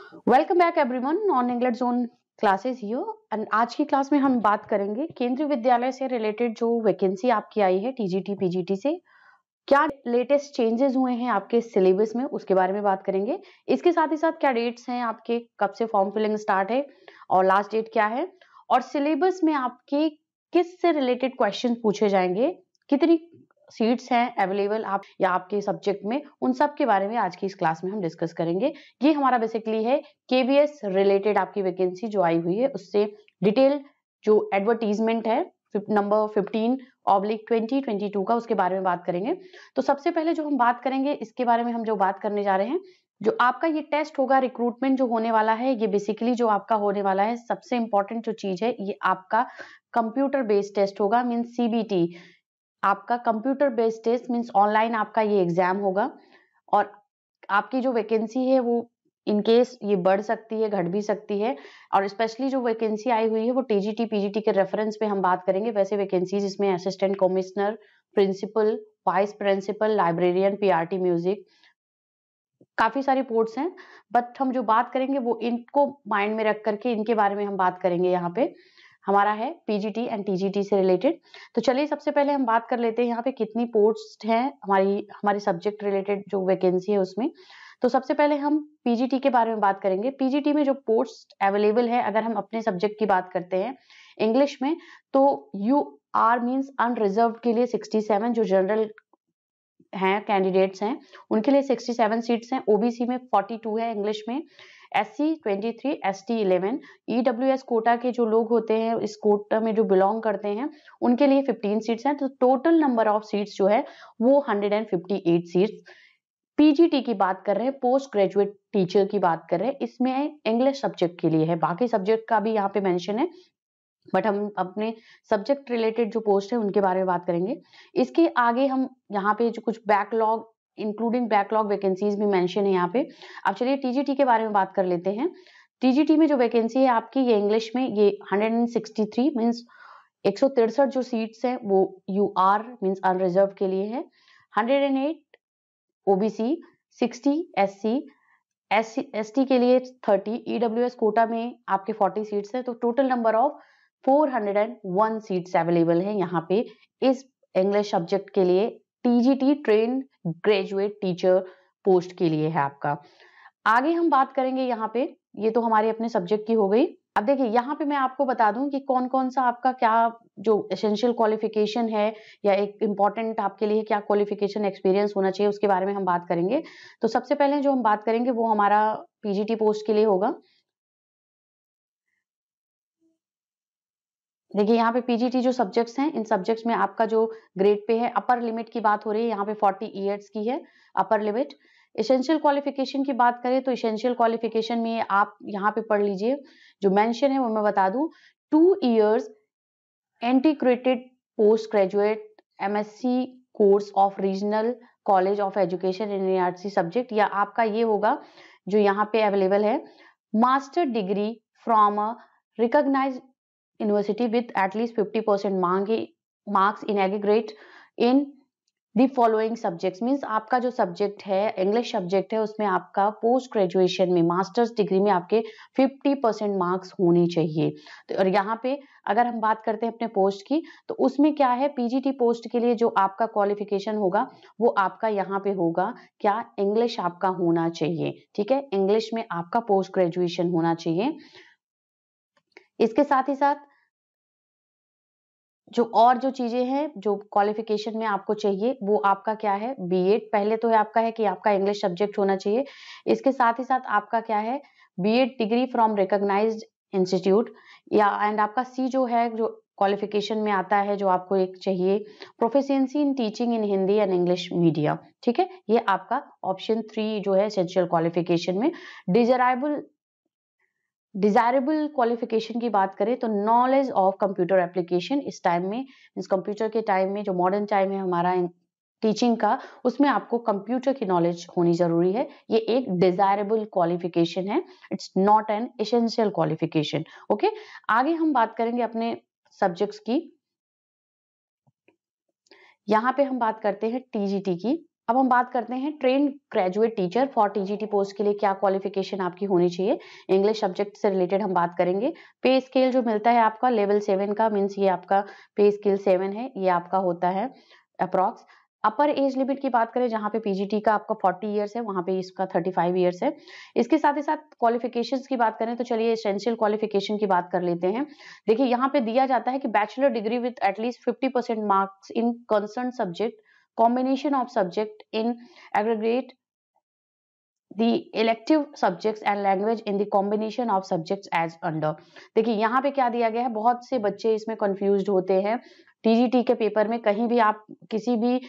Welcome back everyone on English zone classes here and आज की class में हम बात करेंगे केंद्रीय विद्यालय से रिलेटेड जो वैकेंसी आपकी आई है टीजीटी पीजीटी से क्या लेटेस्ट चेंजेस हुए हैं आपके सिलेबस में उसके बारे में बात करेंगे। इसके साथ ही साथ क्या डेट्स हैं आपके, कब से फॉर्म फिलिंग स्टार्ट है और लास्ट डेट क्या है, और सिलेबस में आपके किस से रिलेटेड क्वेश्चन पूछे जाएंगे, कितनी सीट्स हैं अवेलेबल आप या आपके सब्जेक्ट में, उन सब के बारे में आज की इस क्लास में हम डिस्कस करेंगे। ये हमारा बेसिकली है केवीएस रिलेटेड आपकी वैकेंसी जो आई हुई है उससे डिटेल जो एडवर्टीजमेंट है नंबर 15/2022 का, उसके बारे में बात करेंगे। तो सबसे पहले जो हम बात करेंगे इसके बारे में, हम जो बात करने जा रहे हैं, जो आपका ये टेस्ट होगा रिक्रूटमेंट जो होने वाला है, ये बेसिकली जो आपका होने वाला है सबसे इंपॉर्टेंट जो चीज है, ये आपका कंप्यूटर बेस्ड टेस्ट होगा, मीन सीबीटी। आपका computer based test means online आपका ये एग्जाम होगा और आपकी जो वैकेंसी है वो इन केस ये बढ़ सकती है, घट भी सकती है। और स्पेशली जो वैकेंसी आई हुई है वो टीजीटी पीजीटी के रेफरेंस पे हम बात करेंगे। वैसे वैकेंसीज इसमें assistant commissioner, principal, vice principal, librarian, PRT music, काफी सारी पोस्ट्स हैं, बट हम जो बात करेंगे वो इनको माइंड में रख करके इनके बारे में हम बात करेंगे। यहाँ पे हमारा है पीजीटी एंड टीजीटी से रिलेटेड। तो चलिए सबसे पहले हम बात कर लेते हैं यहाँ पे कितनी पोस्ट हैं हमारी सब्जेक्ट रिलेटेड जो वैकेंसी है उसमें। तो सबसे पहले हम पीजीटी के बारे में बात करेंगे। पीजीटी में जो पोस्ट अवेलेबल है, अगर हम अपने सब्जेक्ट की बात करते हैं इंग्लिश में, तो यू आर मीन्स अनरिजर्व के लिए 67 जो जनरल हैं कैंडिडेट्स हैं उनके लिए 67 सीट्स हैं। ओबीसी में 42 है, इंग्लिश में एससी 23, एसटी 11, ईडब्ल्यूएस कोटा के जो लोग होते हैं, इस कोटा में जो बिलोंग करते हैं, उनके लिए 15 सीट्स हैं। तो टोटल नंबर ऑफ सीट्स जो है वो 158 सीट्स। पीजीटी की बात कर रहे हैं, पोस्ट ग्रेजुएट टीचर की बात कर रहे हैं, इसमें इंग्लिश सब्जेक्ट के लिए है, बाकी सब्जेक्ट का भी यहाँ पे मेंशन है, बट हम अपने सब्जेक्ट रिलेटेड जो पोस्ट है उनके बारे में बात करेंगे। इसके आगे हम यहाँ पे जो कुछ बैकलॉग इंक्लूडिंग बैकलॉग वैकेंसीज भी मेंशन है यहाँ पे। अब चलिए टीजीटी के बारे में बात कर लेते हैं। टीजीटी में जो वैकेंसी है आपकी, ये इंग्लिश में ये 163 मीन्स 163 जो सीट्स हैं वो यू आर मीन्स अनरिजर्व के लिए है, 108 ओबीसी, 60 एससी, एसटी के लिए 30, ईडब्ल्यूएस कोटा में आपके 40 सीट्स है। तो total number of 401 seats available है यहाँ पे इस इंग्लिश सब्जेक्ट के लिए, TGT train graduate teacher post के लिए है आपका। आगे हम बात करेंगे यहाँ पे, ये तो हमारे अपने सब्जेक्ट की हो गई। अब देखिए यहाँ पे मैं आपको बता दूं कि कौन कौन सा आपका क्या जो एसेंशियल क्वालिफिकेशन है या एक इम्पॉर्टेंट आपके लिए क्या क्वालिफिकेशन एक्सपीरियंस होना चाहिए, उसके बारे में हम बात करेंगे। तो सबसे पहले जो हम बात करेंगे वो हमारा पीजीटी पोस्ट के लिए होगा। देखिए यहाँ पे पीजीटी जो सब्जेक्ट्स हैं, इन सब्जेक्ट्स में आपका जो ग्रेड पे है, अपर लिमिट की बात हो रही है यहाँ पे 40 ईयर्स की है अपर लिमिट। एसेंशियल क्वालिफिकेशन की बात करें तो एसेंशियल क्वालिफिकेशन में आप यहाँ पे पढ़ लीजिए, जो मेंशन है वो मैं बता दूं, 2 years integrated post graduate MSc course of regional college of education in NRC subject, या आपका ये होगा जो यहाँ पे अवेलेबल है, master degree from a recognised university with at least 50% marks in aggregate in the following subjects। Means आपका जो सब्जेक्ट है इंग्लिश सब्जेक्ट है उसमें आपका पोस्ट ग्रेजुएशन में मास्टर्स डिग्री में आपके 50% मार्क्स होने चाहिए। तो और यहाँ पे अगर हम बात करते हैं अपने पोस्ट की, तो उसमें क्या है, पीजीटी पोस्ट के लिए जो आपका क्वालिफिकेशन होगा वो आपका यहाँ पे होगा क्या, इंग्लिश आपका होना चाहिए। ठीक है, इंग्लिश में आपका पोस्ट ग्रेजुएशन होना चाहिए। इसके साथ ही साथ जो और जो चीजें हैं जो क्वालिफिकेशन में आपको चाहिए वो आपका क्या है, बीएड पहले तो है आपका, है कि आपका इंग्लिश सब्जेक्ट होना चाहिए। इसके साथ ही साथ आपका क्या है, BEd degree from recognised institute, या एंड आपका सी जो है जो क्वालिफिकेशन में आता है जो आपको एक चाहिए, proficiency in teaching in Hindi and English medium. ठीक है, ये आपका ऑप्शन 3 जो है एसेंशियल क्वालिफिकेशन में। डिजायरेबल क्वालिफिकेशन की बात करें तो नॉलेज ऑफ कंप्यूटर एप्लीकेशन, इस टाइम में मीन्स कंप्यूटर के टाइम में जो मॉडर्न टाइम है हमारा टीचिंग का, उसमें आपको कंप्यूटर की नॉलेज होनी जरूरी है। ये एक डिजायरेबल क्वालिफिकेशन है, it's not an essential qualification. Okay, आगे हम बात करेंगे अपने सब्जेक्ट्स की। यहाँ पे हम बात करते हैं टीजीटी की। अब हम बात करते हैं train graduate teacher for TGT post के लिए क्या क्वालिफिकेशन आपकी होनी चाहिए। इंग्लिश सब्जेक्ट से रिलेटेड हम बात करेंगे। पे स्केल जो मिलता है आपका लेवल 7 का, मीन्स ये आपका पे स्केल 7 है, ये आपका होता है अप्रॉक्स। अपर एज लिमिट की बात करें, जहाँ पे पीजीटी का आपका 40 इयर्स है, वहाँ पे इसका 35 इयर्स है। इसके साथ ही साथ क्वालिफिकेशंस की बात करें तो चलिए एसेंशियल क्वालिफिकेशन की बात कर लेते हैं। देखिए यहाँ पे दिया जाता है कि bachelor degree with at least 50% marks in concern subject, combination of subject in aggregate the elective subjects and language in the combination of subjects as under। देखिए यहाँ पे क्या दिया गया है, बहुत से बच्चे इसमें कंफ्यूज्ड होते हैं। टीजीटी के पेपर में कहीं भी आप किसी भी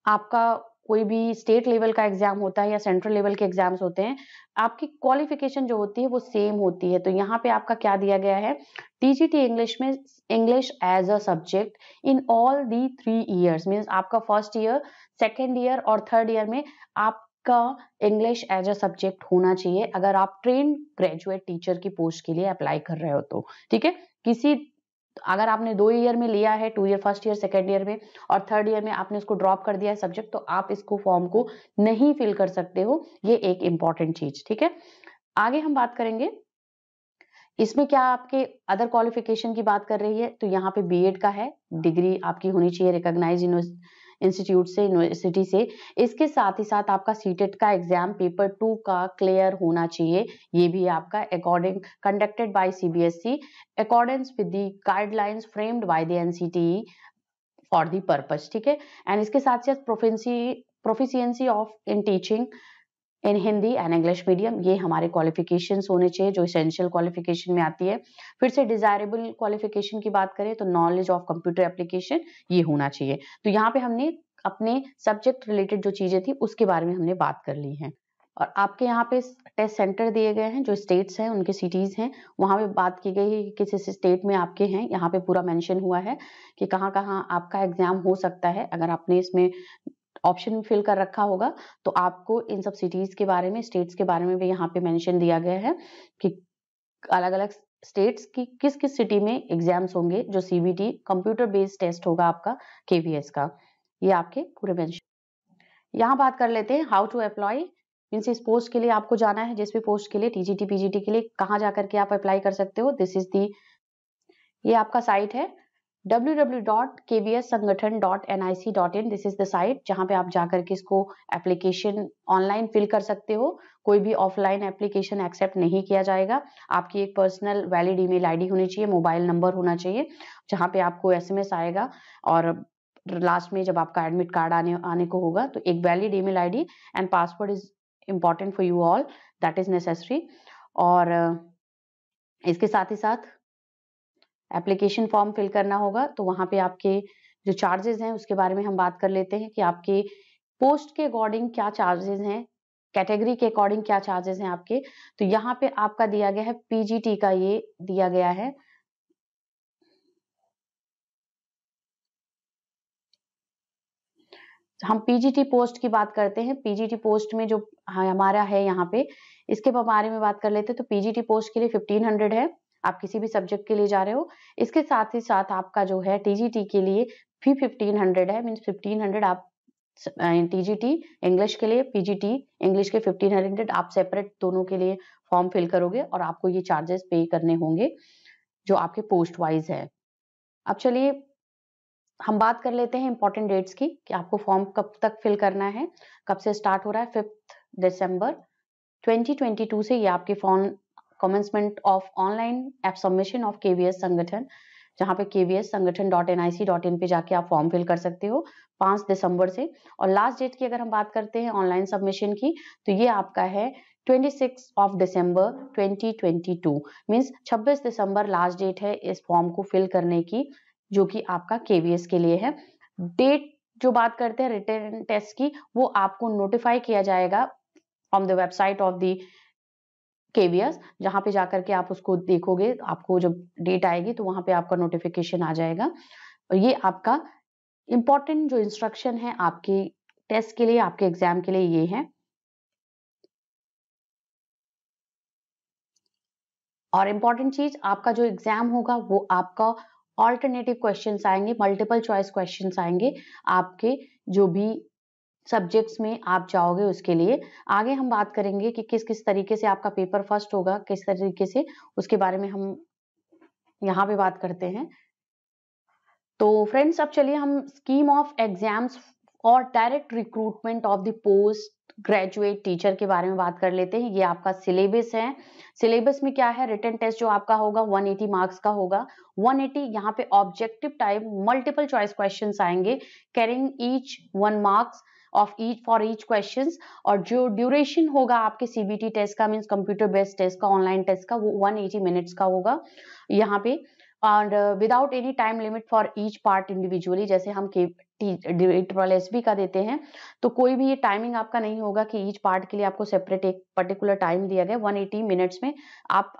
आपका कोई भी स्टेट लेवल का एग्जाम होता है या सेंट्रल लेवल के एग्जाम्स होते हैं, आपकी क्वालिफिकेशन जो होती है वो सेम होती है। तो यहाँ पे आपका क्या दिया गया है, टीजीटी इंग्लिश में English as a subject in all the 3 years, means आपका फर्स्ट ईयर, सेकेंड ईयर और थर्ड ईयर में आपका इंग्लिश एज अ सब्जेक्ट होना चाहिए, अगर आप ट्रेन ग्रेजुएट टीचर की पोस्ट के लिए अप्लाई कर रहे हो तो। ठीक है, किसी अगर आपने 2 ईयर में लिया है, 2 year first year second year में और थर्ड ईयर में आपने उसको ड्रॉप कर दिया है सब्जेक्ट, तो आप इसको फॉर्म को नहीं फिल कर सकते हो। ये एक इंपॉर्टेंट चीज। ठीक है, आगे हम बात करेंगे इसमें क्या आपके अदर क्वालिफिकेशन की बात कर रही है, तो यहाँ पे बीएड का है, डिग्री आपकी होनी चाहिए रिकॉग्नाइज इंस्टीट्यूट से, यूनिवर्सिटी से। इसके साथ ही साथ आपका सीटेट का एग्जाम पेपर 2 का क्लियर होना चाहिए, ये भी आपका according conducted by CBSE accordance with the guidelines framed by the NCTE for the purpose. ठीक है, एंड इसके साथ साथ proficiency of in teaching in Hindi and English medium, ये हमारे क्वालिफिकेशंस होने चाहिए जो एसेंशियल क्वालिफिकेशन में आती है। फिर से डिजायरेबल क्वालिफिकेशन की बात करें तो नॉलेज ऑफ कंप्यूटर एप्लीकेशन, ये होना चाहिए। तो यहाँ पे हमने अपने सब्जेक्ट रिलेटेड जो चीजें थी उसके बारे में हमने बात कर ली है। और आपके यहाँ पे टेस्ट सेंटर दिए गए हैं, जो स्टेट्स हैं उनके सिटीज हैं, वहां पे बात की गई है कि किस स्टेट में आपके हैं, यहाँ पे पूरा मेंशन हुआ है कि कहाँ कहाँ आपका एग्जाम हो सकता है। अगर आपने इसमें ऑप्शन फिल कर रखा होगा तो आपको इन सब सिटीज के बारे में, स्टेट्स के बारे में भी यहाँ पे मेंशन दिया गया है कि अलग अलग स्टेट्स की किस किस सिटी में एग्जाम्स होंगे, जो सीबीटी कंप्यूटर बेस्ड टेस्ट होगा आपका केवीएस का, ये आपके पूरे मेंशन। यहाँ बात कर लेते हैं हाउ टू अप्लाई, मीन्स इस पोस्ट के लिए आपको जाना है, जिस भी पोस्ट के लिए टीजीटी पीजीटी के लिए कहाँ जाकर के आप अप्लाई कर सकते हो। दिस इज दी, ये आपका साइट है www.kvssangathan.nic.in। This is the site जहां पे आप जाकर के इसको एप्लीकेशन ऑनलाइन फिल कर सकते हो। कोई भी ऑफलाइन एप्लीकेशन एक्सेप्ट नहीं किया जाएगा। आपकी एक पर्सनल वैलिड ईमेल आईडी होनी चाहिए, मोबाइल नंबर होना चाहिए, जहां पे आपको एसएमएस आएगा और लास्ट में जब आपका एडमिट कार्ड आने को होगा तो एक valid email ID and password is important for you all, that is necessary. और इसके साथ ही साथ एप्लीकेशन फॉर्म फिल करना होगा, तो वहां पे आपके जो चार्जेस हैं उसके बारे में हम बात कर लेते हैं कि आपके पोस्ट के अकॉर्डिंग क्या चार्जेस हैं, कैटेगरी के अकॉर्डिंग क्या चार्जेस हैं आपके। तो यहाँ पे आपका दिया गया है पीजीटी का, ये दिया गया है हम पीजीटी पोस्ट की बात करते हैं। पीजीटी पोस्ट में जो हमारा है यहाँ पे, इसके बारे में बात कर लेते हैं। तो पीजीटी पोस्ट के लिए 1500 है, आप किसी भी सब्जेक्ट के लिए जा रहे हो। इसके साथ ही साथ आपका जो है टीजीटी के लिए भी 1500 है, मीन्स 1500 आप टीजीटी इंग्लिश के लिए, पीजीटी इंग्लिश के 1500 आप सेपरेट दोनों के लिए फॉर्म फिल करोगे और आपको ये चार्जेस पे करने होंगे जो आपके पोस्ट वाइज है। अब चलिए हम बात कर लेते हैं इंपॉर्टेंट डेट्स की कि आपको फॉर्म कब तक फिल करना है, कब से स्टार्ट हो रहा है। 5 दिसंबर 2022 से ये आपकी form commencement of online app submission of KVS संगठन, जहां पे kvssangathan.nic.in पे जाके आप फॉर्म फिल कर सकते हो 5 दिसंबर से। और लास्ट डेट की अगर हम बात करते हैं ऑनलाइन सबमिशन की, तो ये आपका है 26 of December 2022, means 26 December last date है इस फॉर्म को फिल करने की, जो कि आपका केवीएस के लिए है। डेट जो बात करते हैं रिटन टेस्ट की, वो आपको नोटिफाई किया जाएगा from the website of the KVS, जहां पे जाकर के आप उसको देखोगे, आपको जब डेट आएगी तो वहां पे आपका नोटिफिकेशन आ जाएगा। और ये आपका इंपॉर्टेंट जो इंस्ट्रक्शन है आपके टेस्ट के लिए, आपके एग्जाम के लिए, ये है। और इंपॉर्टेंट चीज, आपका जो एग्जाम होगा वो आपका ऑल्टरनेटिव क्वेश्चंस आएंगे, मल्टीपल चॉइस क्वेश्चंस आएंगे आपके जो भी सब्जेक्ट्स में आप जाओगे उसके लिए। आगे हम बात करेंगे कि किस किस तरीके से आपका पेपर फर्स्ट होगा, किस तरीके से, उसके बारे में हम यहाँ पे बात करते हैं। तो फ्रेंड्स अब चलिए हम स्कीम ऑफ एग्जाम्स और direct recruitment of the post graduate teacher के बारे में बात कर लेते हैं। ये आपका सिलेबस है। सिलेबस में क्या है, रिटन टेस्ट जो आपका होगा 180 मार्क्स का होगा। 180 यहाँ पे objective type multiple choice questions आएंगे, carrying each 1 marks of each for each questions. और जो ड्यूरेशन होगा आपके सीबीटी टेस्ट का, मींस कंप्यूटर बेस्ड टेस्ट का, ऑनलाइन टेस्ट का, वो 180 मिनट्स का होगा यहाँ पे। और without any time limit for each part individually, जैसे हम SB का देते हैं, तो कोई भी ये टाइमिंग आपका नहीं होगा कि ईच पार्ट के लिए आपको सेपरेट एक पर्टिकुलर टाइम दिया गया। 180 मिनट्स में आप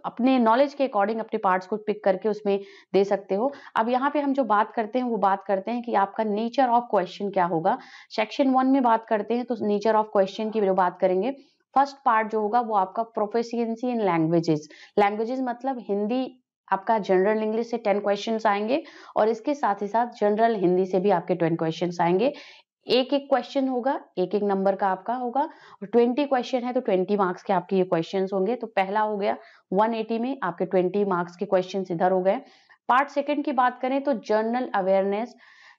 अपने नॉलेज के अकॉर्डिंग अपने पार्ट्स को पिक करके उसमें दे सकते हो। अब यहाँ पे हम जो बात करते हैं वो बात करते हैं कि आपका नेचर ऑफ क्वेश्चन क्या होगा। सेक्शन 1 में बात करते हैं तो नेचर ऑफ क्वेश्चन की जो बात करेंगे, फर्स्ट पार्ट जो होगा वो आपका प्रोफिशिएंसी इन लैंग्वेजेस। लैंग्वेजेस मतलब हिंदी, आपका जनरल इंग्लिश से 10 क्वेश्चंस आएंगे और इसके साथ ही साथ जनरल हिंदी से भी आपके 10 क्वेश्चंस आएंगे। एक एक क्वेश्चन होगा, एक एक नंबर का आपका होगा, और 20 क्वेश्चन है तो 20 मार्क्स के आपके ये क्वेश्चंस होंगे। तो पहला हो गया 180 में आपके 20 मार्क्स के क्वेश्चंस इधर हो गए। पार्ट सेकंड की बात करें तो जनरल अवेयरनेस,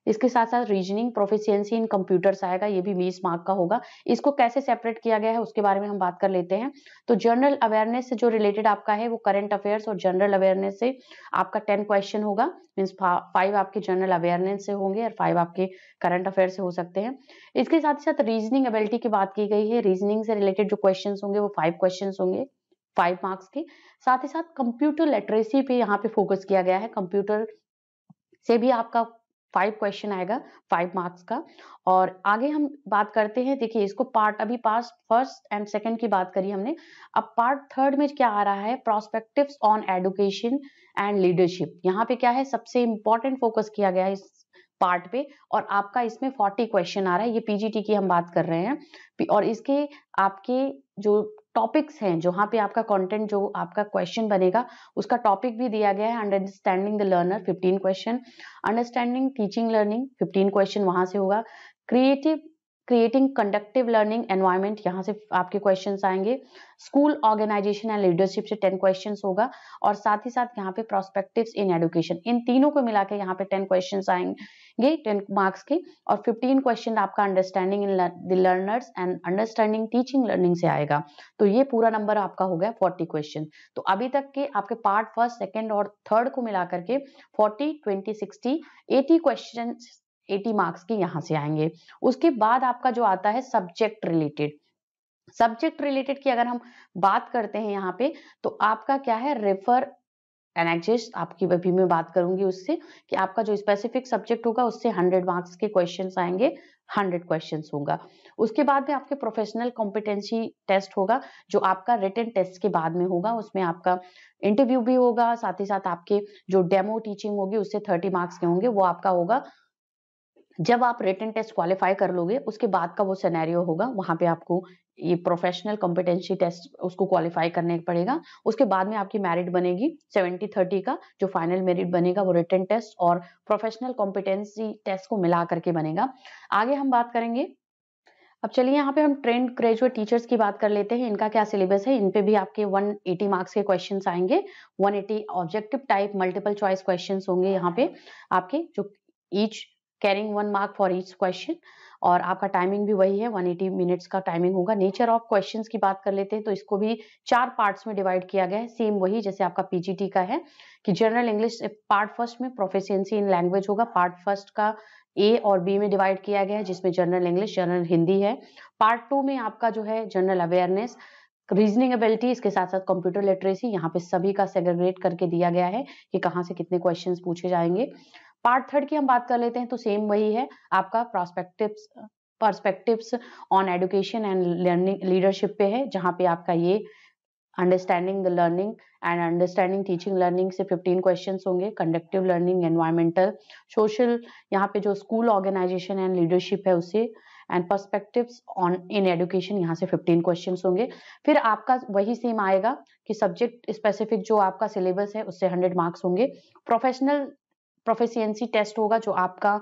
इसके साथ साथ रीजनिंग, प्रोफिशिएंसी इन कंप्यूटर्स आएगा, ये भी 20 मार्क का होगा। इसको कैसे सेपरेट किया गया है उसके बारे में हम बात कर लेते हैं। तो जनरल अवेयरनेस से जो रिलेटेड आपका है वो करंट अफेयर्स, और जनरल अवेयरनेस से आपका 10 क्वेश्चन होगा, मीन्स 5 आपके जनरल अवेयरनेस से होंगे और 5 आपके करंट अफेयर से हो सकते हैं। इसके साथ ही साथ रीजनिंग एबिलिटी की बात की गई है। रीजनिंग से रिलेटेड जो क्वेश्चन होंगे वो 5 क्वेश्चन होंगे, 5 मार्क्स के। साथ ही साथ कंप्यूटर लिटरेसी पे यहाँ पे फोकस किया गया है। कंप्यूटर से भी आपका 5 क्वेश्चन आएगा, 5 मार्क्स का। और आगे हम बात करते हैं, देखिए इसको पार्ट, अभी पास फर्स्ट एंड सेकंड की बात करी हमने। अब पार्ट थर्ड में क्या आ रहा है, prospectives on education and leadership. यहाँ पे क्या है, सबसे इंपॉर्टेंट फोकस किया गया है इस पार्ट पे, और आपका इसमें 40 क्वेश्चन आ रहा है। ये पीजीटी की हम बात कर रहे हैं, और इसके आपके जो टॉपिक्स हैं, जहाँ पे आपका कंटेंट, जो आपका क्वेश्चन बनेगा उसका टॉपिक भी दिया गया है। Understanding the learner 15 question, understanding teaching learning 15 question वहां से होगा। क्रिएटिंग कंडक्टिव लर्निंग एनवायरनमेंट, यहाँ से आपके क्वेश्चंस आएंगे। स्कूल ऑर्गेनाइजेशन एंड लीडरशिप से 10 क्वेश्चंस होगा, और साथ ही साथ यहाँ पे प्रोस्पेक्टिव्स इन एजुकेशन, इन तीनों को मिला के यहाँ पे 10 क्वेश्चंस आएंगे 10 मार्क्स के। और 15 क्वेश्चन आपका understanding in the learners and understanding teaching learning से आएगा। तो ये पूरा नंबर आपका हो गया 40 क्वेश्चन। तो अभी तक के आपके पार्ट फर्स्ट, सेकेंड और थर्ड को मिला करके 40, 20, 60, 80 क्वेश्चन, 80 मार्क्स के यहाँ से आएंगे। उसके बाद आपका जो आता है सब्जेक्ट रिलेटेड। सब्जेक्ट रिलेटेड की अगर हम बात करते हैं यहाँ पे, तो आपका क्या है, रेफर एनेक्सिस, आपकी अभी मैं बात करूंगी उससे, कि आपका जो स्पेसिफिक सब्जेक्ट होगा उससे 100 मार्क्स के क्वेश्चंस आएंगे, 100 क्वेश्चंस होगा। उसके बाद में आपके प्रोफेशनल कॉम्पिटेंसी टेस्ट होगा, जो आपका रिटन टेस्ट के बाद में होगा। उसमें आपका इंटरव्यू भी होगा, साथ ही साथ आपके जो डेमो टीचिंग होगी उससे 30 मार्क्स के होंगे, वो आपका होगा जब आप रिटन टेस्ट क्वालिफाई कर लोगे। उसके बाद का वो सिनेरियो होगा, वहां पे आपको ये प्रोफेशनल कॉम्पिटेंसी टेस्ट उसको क्वालिफाई करने पड़ेगा। उसके बाद में आपकी मेरिट बनेगी 70-30 का, जो फाइनल मेरिट बनेगा वो रिटन टेस्ट और प्रोफेशनल कॉम्पिटेंसी टेस्ट को मिला करके बनेगा। आगे हम बात करेंगे। अब चलिए यहाँ पे हम ट्रेंड ग्रेजुएट टीचर्स की बात कर लेते हैं। इनका क्या सिलेबस है, इन पे भी आपके 180 मार्क्स के क्वेश्चंस आएंगे। 180 objective type multiple choice questions होंगे यहाँ पे आपके, जो each carrying 1 mark for each question, और आपका टाइमिंग भी वही है, 180 मिनट्स का टाइमिंग होगा। नेचर ऑफ क्वेश्चंस की बात कर लेते हैं, तो इसको भी 4 पार्ट्स में डिवाइड किया गया है, सेम वही जैसे आपका पीजीटी का है, कि जनरल इंग्लिश पार्ट फर्स्ट में प्रोफिशिएंसी इन लैंग्वेज होगा। पार्ट फर्स्ट का ए और बी में डिवाइड किया गया है, जिसमें जनरल इंग्लिश, जनरल हिंदी है। पार्ट 2 में आपका जो है जनरल अवेयरनेस, रीजनिंग एबिलिटी, इसके साथ साथ कंप्यूटर लिटरेसी, यहाँ पे सभी का सेग्रीगेट करके दिया गया है कि कहाँ से कितने क्वेश्चंस पूछे जाएंगे। पार्ट थर्ड की हम बात कर लेते हैं, तो सेम वही है आपका perspectives on education and learning leadership पे है, जहाँ पे आपका ये understanding the learning and understanding teaching learning से 15 क्वेश्चंस होंगे। कंडक्टिव लर्निंग, एनवायरमेंटल, सोशल, यहाँ पे जो स्कूल ऑर्गेनाइजेशन एंड लीडरशिप है उससे, and perspectives on in education, यहाँ से 15 क्वेश्चंस होंगे। फिर आपका वही सेम आएगा कि सब्जेक्ट स्पेसिफिक जो आपका सिलेबस है उससे 100 मार्क्स होंगे। प्रोफेशनल प्रोफिशिएंसी टेस्ट होगा, जो आपका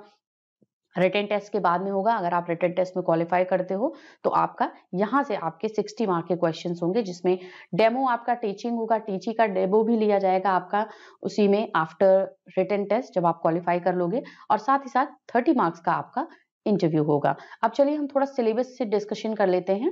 रिटन टेस्ट के बाद में होगा। अगर आप रिटन टेस्ट में क्वालिफाई करते हो तो आपका यहाँ से आपके 60 मार्क के क्वेश्चंस होंगे, जिसमें डेमो आपका टीचिंग होगा, टीचिंग का डेमो भी लिया जाएगा आपका उसी में आफ्टर रिटन टेस्ट जब आप क्वालिफाई कर लोगे, और साथ ही साथ 30 मार्क्स का आपका इंटरव्यू होगा। अब चलिए हम थोड़ा सिलेबस से डिस्कशन कर लेते हैं।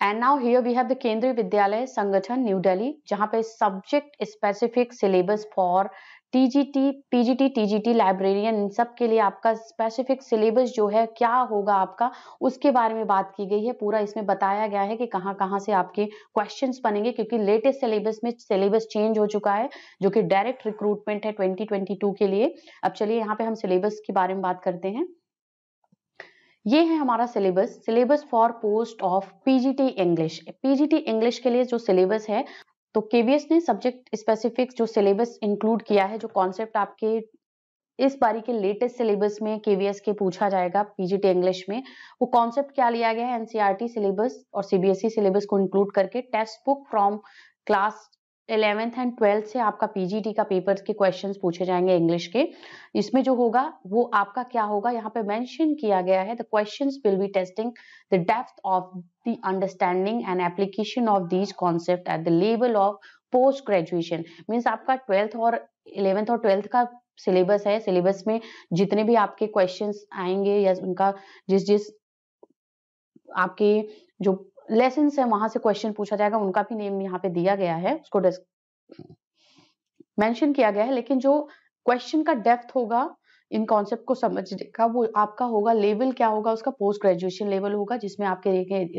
And now here we have the Kendriya Vidyalaya Sangathan New Delhi, जहां पे subject specific syllabus for TGT, PGT, TGT, librarian, इन सब के लिए आपका स्पेसिफिक सिलेबस जो है क्या होगा आपका, उसके बारे में बात की गई है। पूरा इसमें बताया गया है कि कहाँ कहाँ से आपके क्वेश्चंस बनेंगे, क्योंकि लेटेस्ट सिलेबस में सिलेबस चेंज हो चुका है, जो कि डायरेक्ट रिक्रूटमेंट है 2022 के लिए। अब चलिए यहाँ पे हम सिलेबस के बारे में बात करते हैं। ये है हमारा syllabus for post of PGT English. PGT English के लिए जो सिलेबस है, तो केवीएस ने सब्जेक्ट स्पेसिफिक जो सिलेबस इंक्लूड किया है, जो कॉन्सेप्ट आपके इस बारी के लेटेस्ट सिलेबस में केवीएस के पूछा जाएगा पीजीटी इंग्लिश में, वो कॉन्सेप्ट क्या लिया गया है, एनसीईआरटी सिलेबस और सीबीएसई सिलेबस को इंक्लूड करके text book from class 11th and 12th से आपका पीजीटी का पेपर के क्वेश्चंस पूछे जाएंगे इंग्लिश के। इसमें जो होगा वो आपका क्या होगा, यहाँ पे मेंशन किया गया है, the questions will be testing the depth of the understanding and application of these concept at the level of post graduation. Means आपका 12th और 11th और 12th का सिलेबस है। सिलेबस में जितने भी आपके क्वेश्चंस आएंगे या उनका जिस जिस आपके जो लेसन है वहां से क्वेश्चन पूछा जाएगा, उनका भी नेम यहाँ पे दिया गया है, उसको मेंशन किया गया है। लेकिन जो क्वेश्चन का डेप्थ होगा इन कॉन्सेप्ट को समझने का, वो आपका होगा लेवल क्या होगा उसका, पोस्ट ग्रेजुएशन लेवल होगा, जिसमें आपके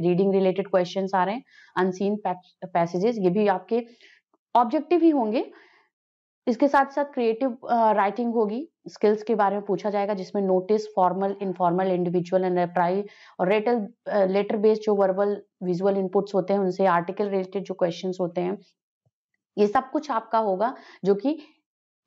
रीडिंग रिलेटेड क्वेश्चंस आ रहे हैं, अनसीन पैसेजेस, ये भी आपके ऑब्जेक्टिव ही होंगे। इसके साथ साथ क्रिएटिव राइटिंग होगी, स्किल्स के बारे में पूछा जाएगा, जिसमें notice, formal, informal, individual and reply और लेटर बेस्ड जो वर्बल विजुअल इनपुट्स होते हैं उनसे, आर्टिकल रिलेटेड जो क्वेश्चंस होते हैं, ये सब कुछ आपका होगा, जो कि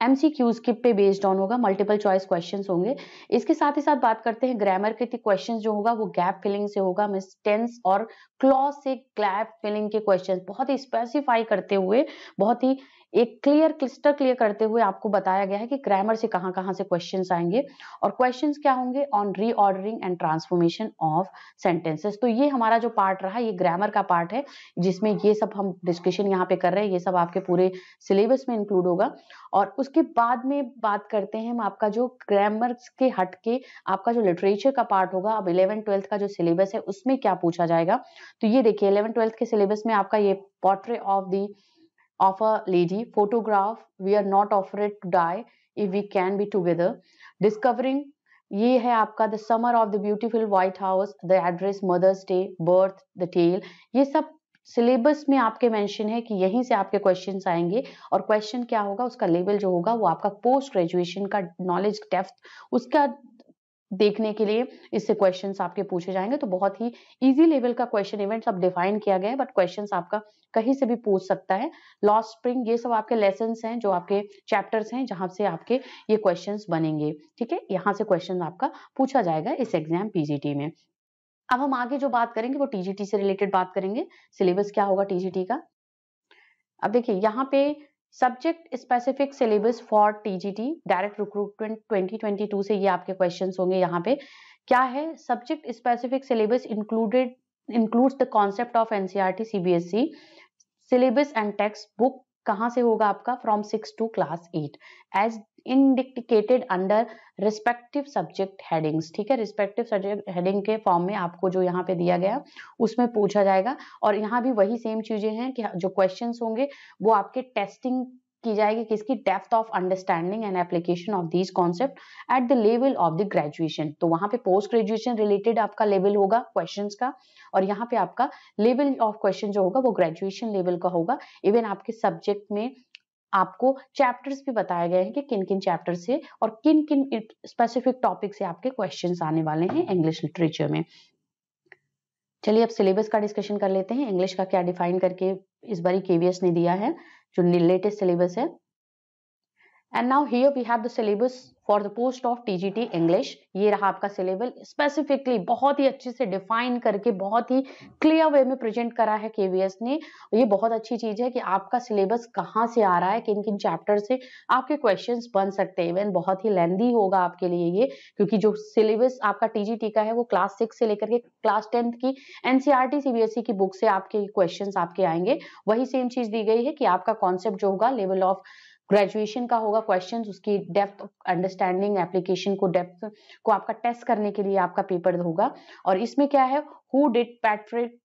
एमसीक्यूज के पे बेस्ड ऑन होगा, मल्टीपल चॉइस क्वेश्चंस होंगे। इसके साथ ही साथ बात करते हैं ग्रामर के क्वेश्चंस जो होगा वो गैप फिलिंग से होगा, मींस टेंस और क्लॉज से गैप फिलिंग के क्वेश्चंस बहुत ही स्पेसिफाई करते हुए, बहुत ही एक क्लिस्टर क्लियर करते हुए आपको बताया गया है कि ग्रामर से कहां कहां से क्वेश्चंस आएंगे, और क्वेश्चंस क्या होंगे on reordering and transformation of sentences. तो ये हमारा जो पार्ट रहा, ये ग्रामर का पार्ट है, जिसमें ये सब हम डिस्कशन यहाँ पे कर रहे हैं, ये सब आपके पूरे सिलेबस में इंक्लूड होगा। और उसके बाद में बात करते हैं हम आपका जो ग्रामर के हट के आपका जो लिटरेचर का पार्ट होगा। अब 11th-12th का जो सिलेबस है उसमें क्या पूछा जाएगा, तो ये देखिए 11th-12th के सिलेबस में आपका ये portrait of a lady, photograph, we are not afraid to die if we can be together, discovering, ये है आपका the summer of the beautiful white house, the address, mother's day, birth, the tale, ये सब syllabus में आपके mention है कि यहीं से आपके क्वेश्चंस आएंगे। और क्वेश्चन क्या होगा, उसका लेवल जो होगा वो आपका पोस्ट ग्रेजुएशन का नॉलेज डेप्थ उसका देखने के लिए इससे क्वेश्चंस आपके पूछे जाएंगे। तो बहुत ही इजी लेवल का क्वेश्चन इवेंट सब डिफाइन किया गया है, बट क्वेश्चंस आपका कहीं से भी पूछ सकता है। लॉस्ट स्प्रिंग, ये सब आपके लेसन्स हैं, जो आपके चैप्टर्स हैं, जहां से आपके ये क्वेश्चंस बनेंगे। ठीक है, यहाँ से क्वेश्चन आपका पूछा जाएगा इस एग्जाम पीजीटी में। अब हम आगे जो बात करेंगे वो टीजीटी से रिलेटेड बात करेंगे, सिलेबस क्या होगा टीजीटी का। अब देखिए यहाँ पे subject specific syllabus for TGT direct recruitment 2022 से ये आपके क्वेश्चंस होंगे। यहाँ पे क्या है, subject specific syllabus includes the concept of NCERT, CBSE syllabus and text book. कहाँ से होगा आपका, from 6 to class 8 as indicated under respective subject headings. ठीक है, रिस्पेक्टिव सब्जेक्ट हेडिंग के फॉर्म में आपको जो यहाँ पे दिया गया उसमें पूछा जाएगा। और यहाँ भी वही सेम चीजें हैं कि जो क्वेश्चंस होंगे वो आपके टेस्टिंग की जाएगी, किसकी, depth of understanding and application of these concept at the level of the graduation. तो वहां पे पोस्ट ग्रेजुएशन रिलेटेड आपका लेवल होगा क्वेश्चंस का, और यहाँ पे आपका लेवल ऑफ क्वेश्चन जो होगा वो ग्रेजुएशन लेवल का होगा। इवन आपके सब्जेक्ट में आपको चैप्टर्स भी बताए गए हैं कि किन किन चैप्टर से और किन किन स्पेसिफिक टॉपिक से आपके क्वेश्चंस आने वाले हैं इंग्लिश लिटरेचर में। चलिए अब सिलेबस का डिस्कशन कर लेते हैं। इंग्लिश का क्या डिफाइन करके इस बारी केवीएस ने दिया है, जो लेटेस्ट सिलेबस है। And now here we have the syllabus for the post of TGT English. ये रहा आपका सिलेबस, स्पेसिफिकली बहुत ही अच्छे से डिफाइन करके बहुत ही क्लियर वे में प्रेजेंट करा है केवीएस ने। ये बहुत अच्छी चीज है कि आपका सिलेबस कहाँ से आ रहा है, किन किन चैप्टर से आपके क्वेश्चंस बन सकते हैं। इवन बहुत ही लेंदी होगा आपके लिए ये, क्योंकि जो सिलेबस आपका टीजीटी का है वो क्लास 6 से लेकर के क्लास 10th की एनसीईआरटी सीबीएसई की बुक से आपके क्वेश्चंस आपके आएंगे। वही सेम चीज दी गई है कि आपका कॉन्सेप्ट जो होगा लेवल ऑफ ग्रेजुएशन का होगा, क्वेश्चंस उसकी डेप्थ अंडरस्टैंडिंग एप्लीकेशन को डेप्थ को आपका टेस्ट करने के लिए आपका पेपर होगा। और इसमें क्या है, हु डिड पैट्रिक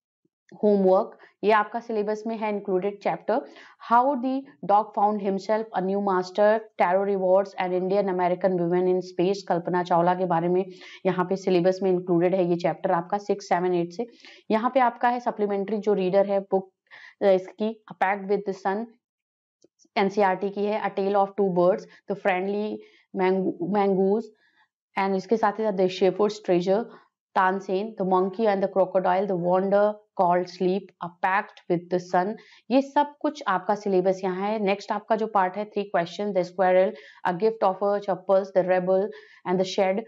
होमवर्क, ये आपका सिलेबस में है included chapter. How the dog found himself a new master, Taro rewards and Indian American women in space, Kalpana Chawla के बारे में यहाँ पे सिलेबस में इंक्लूडेड है ये चैप्टर आपका 6, 7, 8 से। यहाँ पे आपका है सप्लीमेंट्री जो रीडर है बुक इसकी packed with the sun, NCERT की है, a tale of two birds, the friendly mongoose, and इसके साथ ही साथ the shepherd's treasure, Tansen, the monkey and the crocodile, the wonder called sleep, a pact with the sun. ये सब कुछ आपका सिलेबस यहाँ है। नेक्स्ट आपका जो पार्ट है 3 question, the squirrel, a gift of a chappals, the rebel and the shed.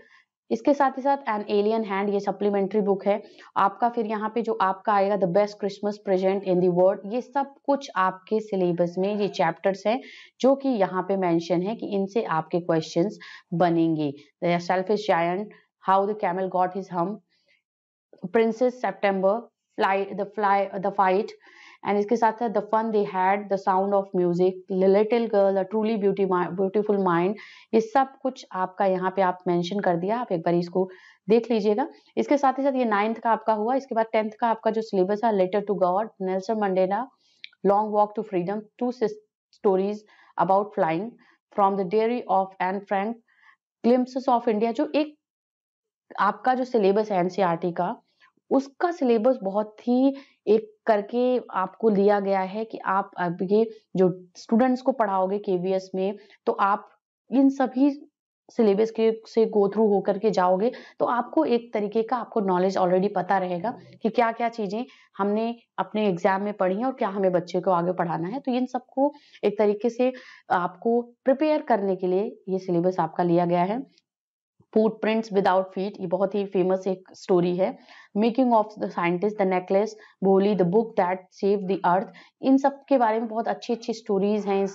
इसके साथ ही साथ एन एलियन हैंड, ये सप्लीमेंट्री बुक है आपका। फिर यहाँ पे जो आपका आएगा the best Christmas present in the world, ये सब कुछ आपके सिलेबस में ये चैप्टर्स हैं जो कि यहाँ पे मेंशन है कि इनसे आपके क्वेश्चंस बनेंगे। The selfish giant, how the camel got his hump, princess September, the fight, and इसके साथ साथ the fun they had, the sound of music, little girl, the truly beautiful mind. ये सब कुछ आपका यहाँ पे आप मेंशन कर दिया, आप एक बार इसको देख लीजिएगा। इसके साथ ही साथ ये 9th का आपका हुआ। इसके बाद 10th का आपका जो सिलेबस है, letter to God, Nelson Mandela, long walk to freedom, 2 stories about flying, from the diary of Anne Frank, glimpses of India. जो एक आपका जो सिलेबस है एनसीईआरटी का, उसका सिलेबस बहुत ही एक करके आपको दिया गया है कि आप अब ये जो स्टूडेंट्स को पढ़ाओगे केवीएस में, तो आप इन सभी सिलेबस के से गो थ्रू होकर के जाओगे, तो आपको एक तरीके का आपको नॉलेज ऑलरेडी पता रहेगा कि क्या क्या चीजें हमने अपने एग्जाम में पढ़ी हैं और क्या हमें बच्चे को आगे पढ़ाना है। तो इन सबको एक तरीके से आपको प्रिपेयर करने के लिए ये सिलेबस आपका लिया गया है। फुटप्रिंट्स विदाउट फीट, ये बहुत ही फेमस एक स्टोरी है। Making of the scientist, the necklace, Bholi, the book that save the earth. इन सब के बारे में बहुत अच्छी अच्छी स्टोरीज हैं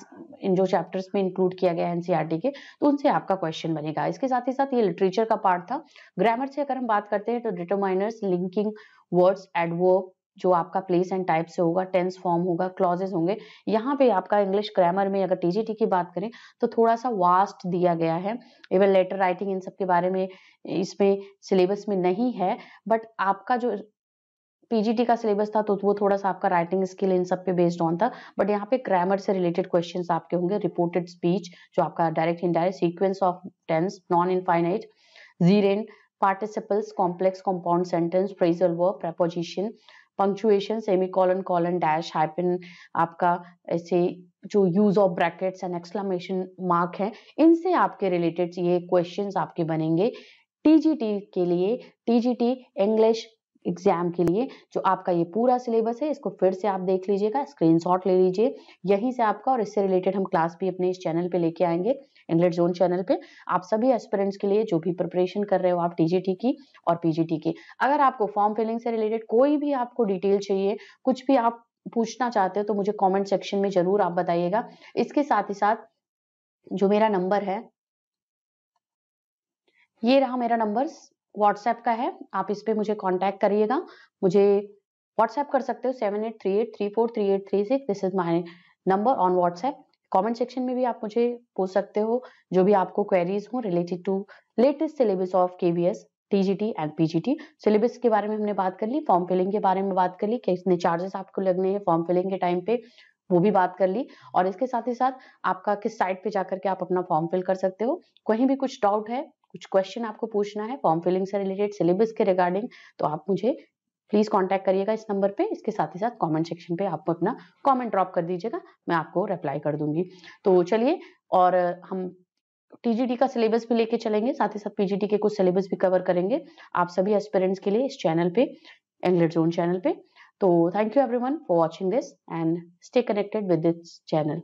इन जो चैप्टर्स में इंक्लूड किया गया है एनसीईआरटी के, तो उनसे आपका क्वेश्चन बनेगा। इसके साथ ही साथ ये लिटरेचर का पार्ट था। ग्रामर से अगर हम बात करते हैं तो डिटरमाइनर्स, लिंकिंग वर्ड्स, एडवर्ब जो आपका प्लेस एंड टाइप से होगा, टेंस फॉर्म होगा, क्लॉजेस होंगे। यहाँ पे आपका इंग्लिश ग्रामर में अगर टीजीटी की बात करें तो थोड़ा सा वास्ट दिया गया है। इवन लेटर राइटिंग इन सब के बारे में इसमें सिलेबस में नहीं है, बट आपका जो पीजीटी का सिलेबस था तो वो थोड़ा सा आपका राइटिंग स्किल इन सब पे बेस्ड ऑन था। बट यहाँ पे ग्रामर से रिलेटेड क्वेश्चंस आपके होंगे। रिपोर्टेड स्पीच जो आपका direct indirect, sequence of tense, non infinite, gerund, participles, complex compound sentence, phrasal verb, preposition, punctuation, semicolon, colon, dash, hyphen, आपका ऐसे जो use of brackets and exclamation mark है, इनसे आपके रिलेटेड ये क्वेश्चंस आपके बनेंगे टीजीटी के लिए, टीजीटी इंग्लिश एग्जाम के लिए। जो आपका ये पूरा सिलेबस है इसको फिर से आप देख लीजिएगा, स्क्रीनशॉट ले लीजिए यहीं से आपका, और इससे रिलेटेड हम क्लास भी अपने इस चैनल पे लेके आएंगे, इंग्लिश जोन चैनल पे। आप सभी एस्पिरेंट्स के लिए जो भी प्रिपरेशन कर रहे हो आप टीजीटी की और पीजीटी की, अगर आपको फॉर्म फिलिंग से रिलेटेड कोई भी आपको डिटेल चाहिए, कुछ भी आप पूछना चाहते हो तो मुझे कमेंट सेक्शन में जरूर आप बताइएगा। इसके साथ ही साथ जो मेरा नंबर है, ये रहा मेरा नंबर, व्हाट्सएप का है, आप इस पे मुझे कांटेक्ट करिएगा। मुझे व्हाट्सएप कर सकते हो 7838343836, this is my number on WhatsApp. Comment section में भी आप मुझे पूछ सकते हो जो भी आपको क्वेरीज हो related to latest syllabus of KVS, TGT and PGT. Syllabus के बारे में हमने बात कर ली, फॉर्म फिलिंग के बारे में बात कर ली, कितने चार्जेस आपको लगने हैं फॉर्म फिलिंग के टाइम पे, वो भी बात कर ली। और इसके साथ ही साथ आपका किस साइट पे जाकर के आप अपना फॉर्म फिल कर सकते हो। कहीं भी कुछ डाउट है, कुछ क्वेश्चन आपको पूछना है फॉर्म फिलिंग से रिलेटेड, सिलेबस के रिगार्डिंग, तो आप मुझे प्लीज कांटेक्ट करिएगा इस नंबर पे। इसके साथ ही साथ कमेंट सेक्शन पे आप अपना कमेंट ड्रॉप कर दीजिएगा, मैं आपको रिप्लाई कर दूंगी। तो चलिए, और हम टीजीटी का सिलेबस भी लेके चलेंगे, साथ ही साथ पीजीटी के कुछ सिलेबस भी कवर करेंगे आप सभी एस्पिरेंट्स के लिए इस चैनल पे, इंग्लिश जोन चैनल पे। तो thank you everyone for watching this and stay connected with this channel.